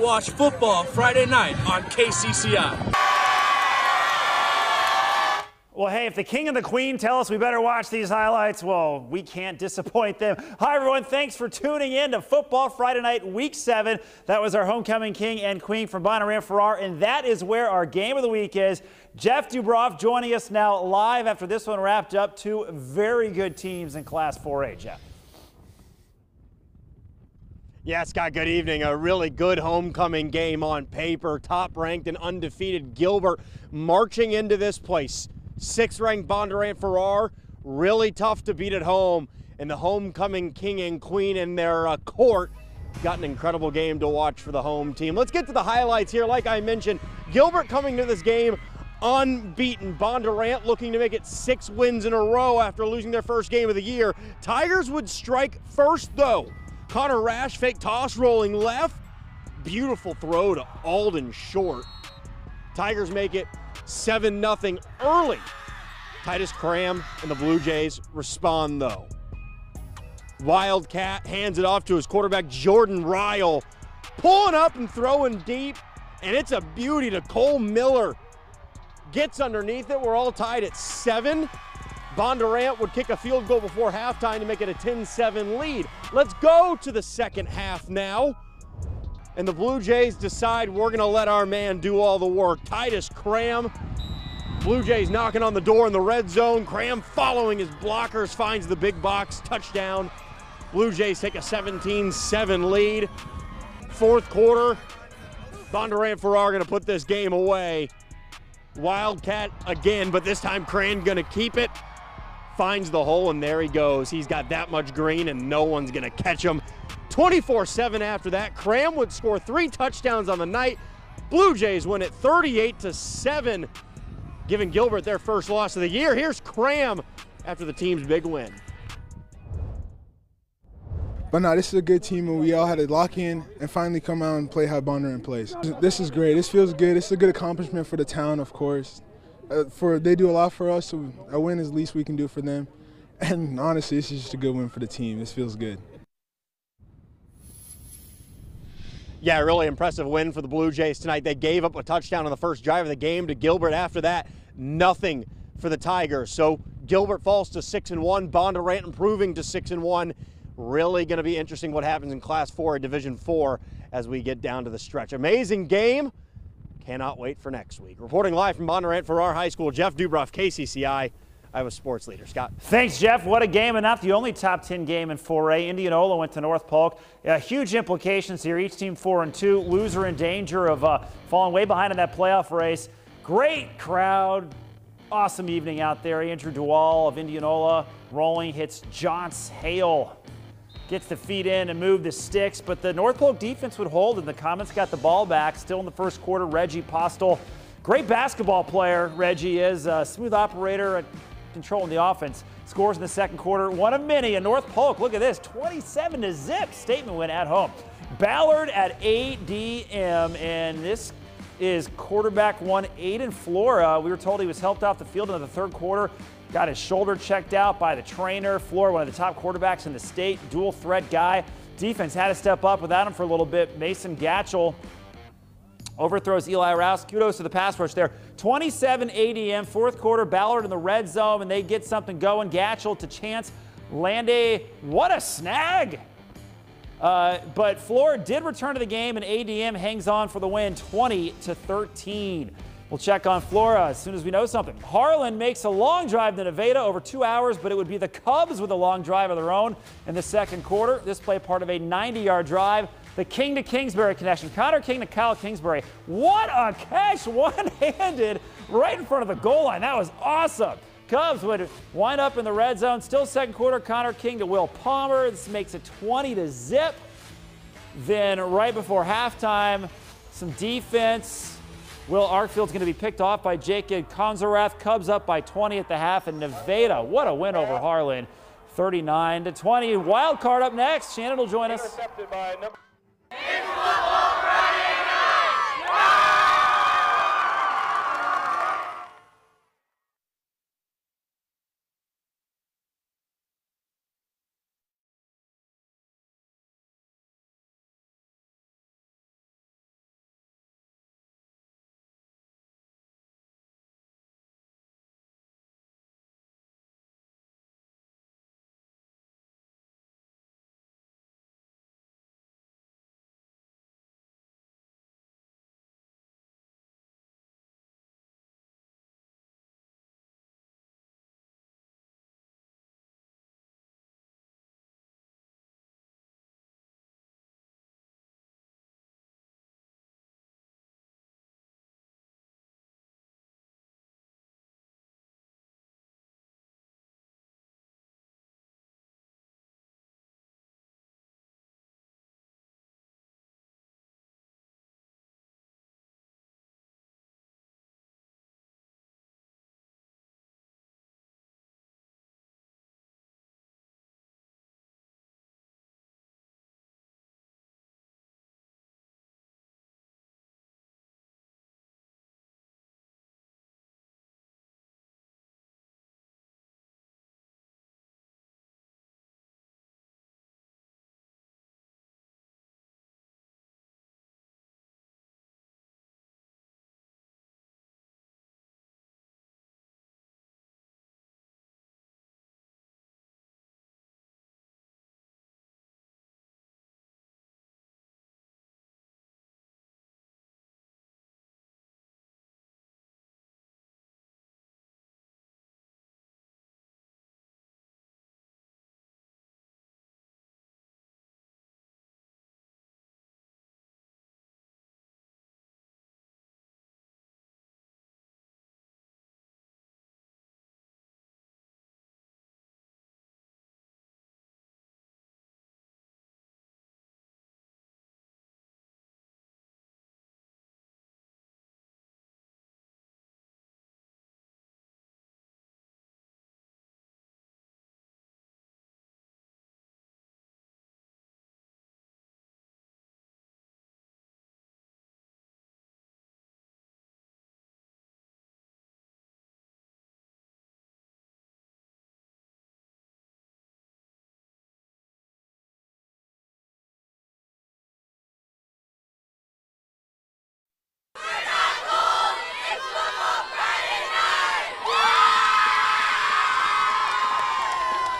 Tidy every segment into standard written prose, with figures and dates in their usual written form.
watch football Friday night on KCCI. Well, hey, if the king and the queen tell us we better watch these highlights, well, we can't disappoint them. Hi, everyone. Thanks for tuning in to Football Friday Night, Week 7. That was our homecoming king and queen from Bondurant Farrar, and that is where our game of the week is. Jeff Dubroff joining us now live after this one wrapped up. Two very good teams in Class 4A, Jeff. Yeah, Scott, good evening. A really good homecoming game on paper. Top-ranked and undefeated Gilbert marching into this place. 6th-ranked Bondurant Farrar, really tough to beat at home. And the homecoming king and queen in their court got an incredible game to watch for the home team. Let's get to the highlights here. Like I mentioned, Gilbert coming to this game unbeaten. Bondurant looking to make it 6 wins in a row after losing their first game of the year. Tigers would strike first, though. Connor Rash, fake toss, rolling left. Beautiful throw to Alden Short. Tigers make it 7-0 early. Titus Cram and the Blue Jays respond, though. Wildcat hands it off to his quarterback, Jordan Ryle. Pulling up and throwing deep, and it's a beauty to Cole Miller. Gets underneath it. We're all tied at 7. Bondurant would kick a field goal before halftime to make it a 10-7 lead. Let's go to the second half now. And the Blue Jays decide we're going to let our man do all the work. Titus Cram. Blue Jays knocking on the door in the red zone. Cram following his blockers finds the big box touchdown. Blue Jays take a 17-7 lead. Fourth quarter, Bondurant Farrar going to put this game away. Wildcat again, but this time Cran going to keep it. Finds the hole, and there he goes. He's got that much green, and no one's going to catch him. 24-7 after that. Cram would score 3 touchdowns on the night. Blue Jays win it 38-7, giving Gilbert their first loss of the year. Here's Cram after the team's big win. But no, this is a good team, and we all had to lock in and finally come out and play how Bondurant plays. This is great. This feels good. It's a good accomplishment for the town, of course. They do a lot for us, so a win is the least we can do for them. And honestly, this is just a good win for the team. This feels good. Yeah, really impressive win for the Blue Jays tonight. They gave up a touchdown on the first drive of the game to Gilbert. After that, nothing for the Tigers. So Gilbert falls to 6-1. Bondurant improving to 6-1. Really going to be interesting what happens in Class 4 or Division 4 as we get down to the stretch. Amazing game. Cannot wait for next week. Reporting live from Bondurant Farrar High School, Jeff Dubroff, KCCI. Iowa Sports Leader. Scott. Thanks, Jeff. What a game, and not the only top 10 game in 4A. Indianola went to North Polk. Huge implications here. Each team 4-2. Loser in danger of falling way behind in that playoff race. Great crowd. Awesome evening out there. Andrew Duval of Indianola rolling, hits John's Hale. Gets the feet in and move the sticks, but the North Polk defense would hold, and the Comets got the ball back. Still in the first quarter, Reggie Postel. Great basketball player, Reggie is. A smooth operator, controlling the offense. Scores in the second quarter. One of many in North Polk. Look at this, 27-0 statement win at home. Ballard at ADM, and this is quarterback 1, Aiden Flora. We were told he was helped off the field in the third quarter. Got his shoulder checked out by the trainer. Flora, one of the top quarterbacks in the state, dual threat guy. Defense had to step up without him for a little bit. Mason Gatchell overthrows Eli Rouse. Kudos to the pass rush there. 27 ADM, fourth quarter, Ballard in the red zone, and they get something going. Gatchell to Chance Landay. What a snag! But Flora did return to the game, and ADM hangs on for the win, 20-13. We'll check on Flora as soon as we know something. Harlan makes a long drive to Nevada over 2 hours, but it would be the Cubs with a long drive of their own in the second quarter. This play part of a 90-yard drive. The King to Kingsbury connection. Connor King to Kyle Kingsbury. What a catch, one-handed, right in front of the goal line. That was awesome. Cubs would wind up in the red zone. Still second quarter, Connor King to Will Palmer. This makes it 20-0. Then right before halftime, some defense. Will Arkfield's going to be picked off by Jacob Konzerath. Cubs up by 20 at the half, and Nevada, what a win over Harlan, 39-20. Wild card up next. Shannon will join us.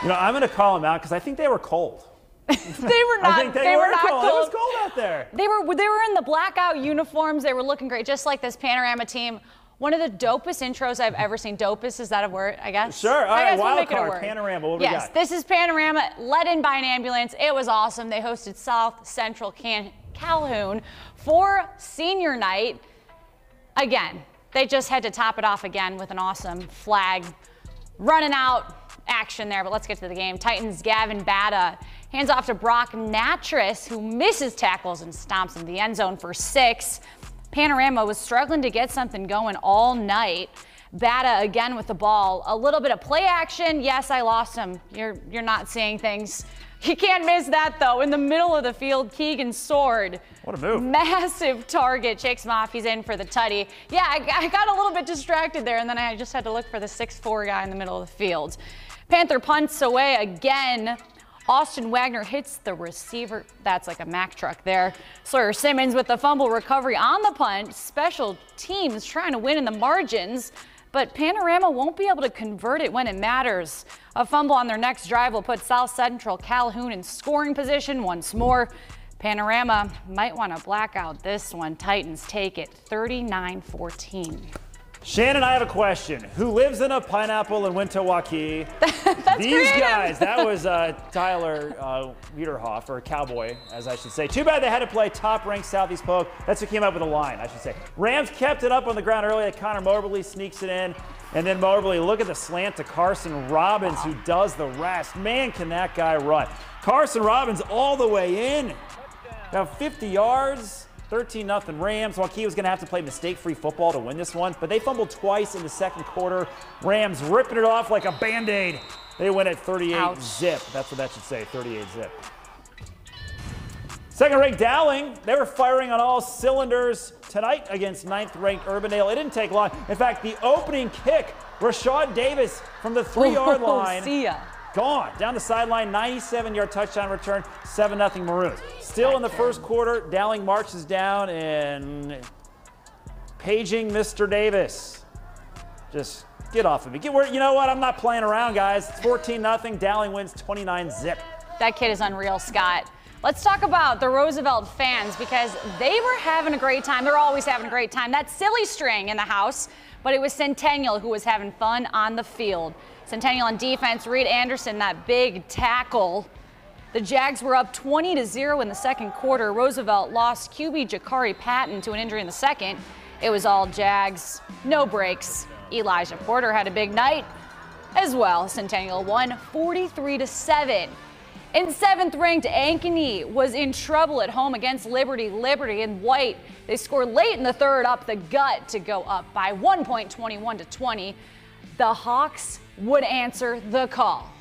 You know, I'm going to call them out because I think they were cold. They were not. I think they were not cold. It was cold out there. They were in the blackout uniforms. They were looking great, just like this Panorama team. One of the dopest intros I've ever seen. Dopest, is that a word, I guess? Sure. All right, we'll wild make it a card, word. Panorama. What do we got? Yes, this is Panorama, led in by an ambulance. It was awesome. They hosted South Central Calhoun for senior night. Again, they just had to top it off again with an awesome flag running out action there, but let's get to the game. Titans' Gavin Batta hands off to Brock Natras, who misses tackles and stomps in the end zone for 6. Panorama was struggling to get something going all night. Batta again with the ball. A little bit of play action. Yes, I lost him. You're not seeing things. You can't miss that, though. In the middle of the field, Keegan Sword. What a move. Massive target. Shakes him off. He's in for the tutty. Yeah, I got a little bit distracted there, and then I just had to look for the 6'4" guy in the middle of the field. Panther punts away again. Austin Wagner hits the receiver. That's like a Mack truck there. Sawyer Simmons with the fumble recovery on the punt. Special teams trying to win in the margins, but Panorama won't be able to convert it when it matters. A fumble on their next drive will put South Central Calhoun in scoring position once more. Panorama might want to black out this one. Titans take it 39-14. Shannon, I have a question. Who lives in a pineapple and went to Waukee? That's These creative. guys, that was Tyler Wiederhoff, or Cowboy, as I should say. Too bad they had to play top-ranked Southeast Polk. That's who came up with the line, I should say. Rams kept it up on the ground early. Connor Moberly sneaks it in. And then Moberly, look at the slant to Carson Robbins, who does the rest. Man, can that guy run. Carson Robbins all the way in. About 50 yards. 13-0 Rams. Waukee was going to have to play mistake-free football to win this one, but they fumbled twice in the second quarter. Rams ripping it off like a Band-Aid. They win at 38-zip. That's what that should say, 38-zip. Second-ranked Dowling, they were firing on all cylinders tonight against 9th-ranked Urbandale. It didn't take long. In fact, the opening kick, Rashad Davis from the 3-yard line. See ya. Gone. Down the sideline, 97-yard touchdown return, 7-0 Maroons. Still in the first quarter, Dowling marches down and paging Mr. Davis. Just get off of me. You know what? I'm not playing around, guys. It's 14-0. Dowling wins 29-zip. That kid is unreal, Scott. Let's talk about the Roosevelt fans because they were having a great time. They're always having a great time. That silly string in the house, but it was Centennial who was having fun on the field. Centennial on defense, Reed Anderson, that big tackle. The Jags were up 20-0 in the second quarter. Roosevelt lost QB Jakari Patton to an injury in the second. It was all Jags, no breaks. Elijah Porter had a big night as well. Centennial won 43-7. In 7th-ranked Ankeny was in trouble at home against Liberty. Liberty and White, they scored late in the third up the gut to go up by 1 point, 21-20. The Hawks would answer the call.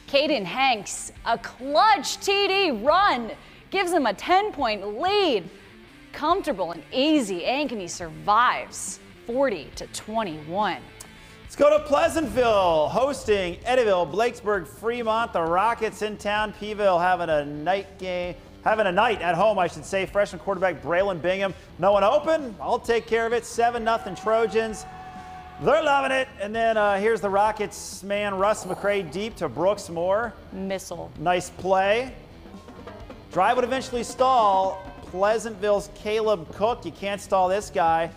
Caden Hanks, a clutch TD run, gives them a 10-point lead. Comfortable and easy, Ankeny survives 40-21. Let's go to Pleasantville, hosting Eddyville, Blakesburg, Fremont. The Rockets in town. Peeville having a night at home, I should say. Freshman quarterback Braylon Bingham. No one open. I'll take care of it. 7-0 Trojans. They're loving it. And then here's the Rockets man, Russ McCray, deep to Brooks Moore. Missile. Nice play. Drive would eventually stall. Pleasantville's Caleb Cook. You can't stall this guy.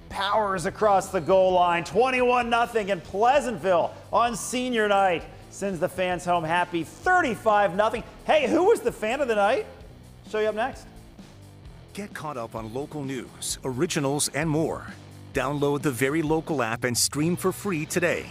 Powers across the goal line. 21-0 in Pleasantville on senior night. Sends the fans home happy. 35-0. Hey, who was the fan of the night? Show you up next. Get caught up on local news, originals, and more. Download the Very Local app and stream for free today.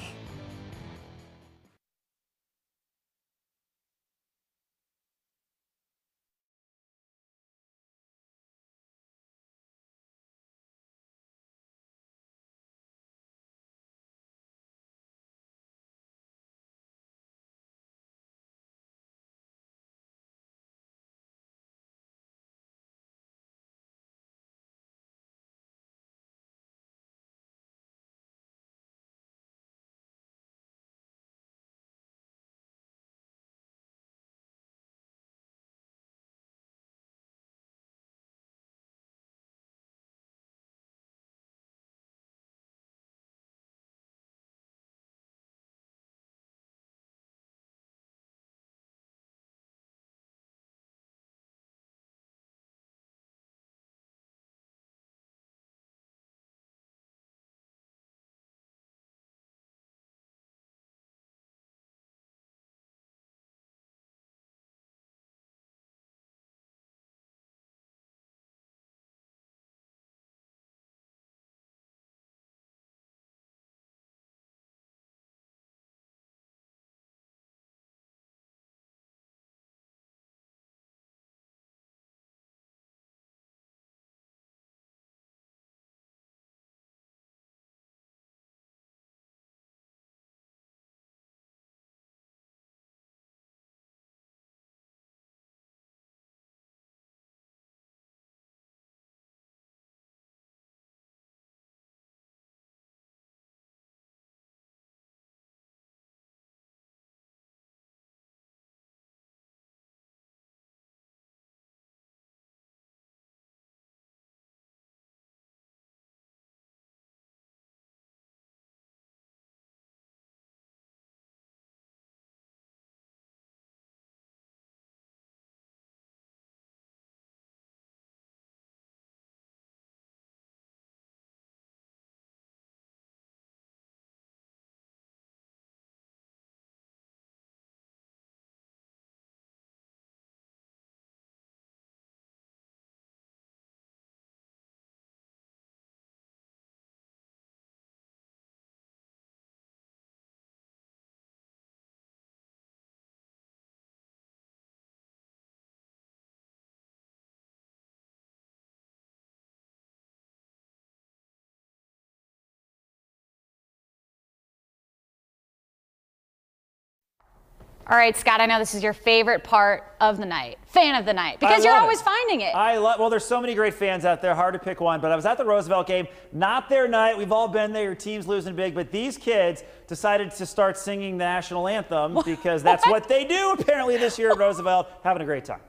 All right, Scott, I know this is your favorite part of the night, fan of the night, because you're always finding it. Well, there's so many great fans out there, hard to pick one, but I was at the Roosevelt game, not their night. We've all been there, your team's losing big, but these kids decided to start singing the national anthem because that's what they do apparently this year at Roosevelt, having a great time.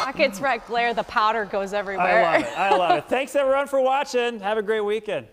Rockets red glare, the powder goes everywhere. I love it. Thanks everyone for watching. Have a great weekend.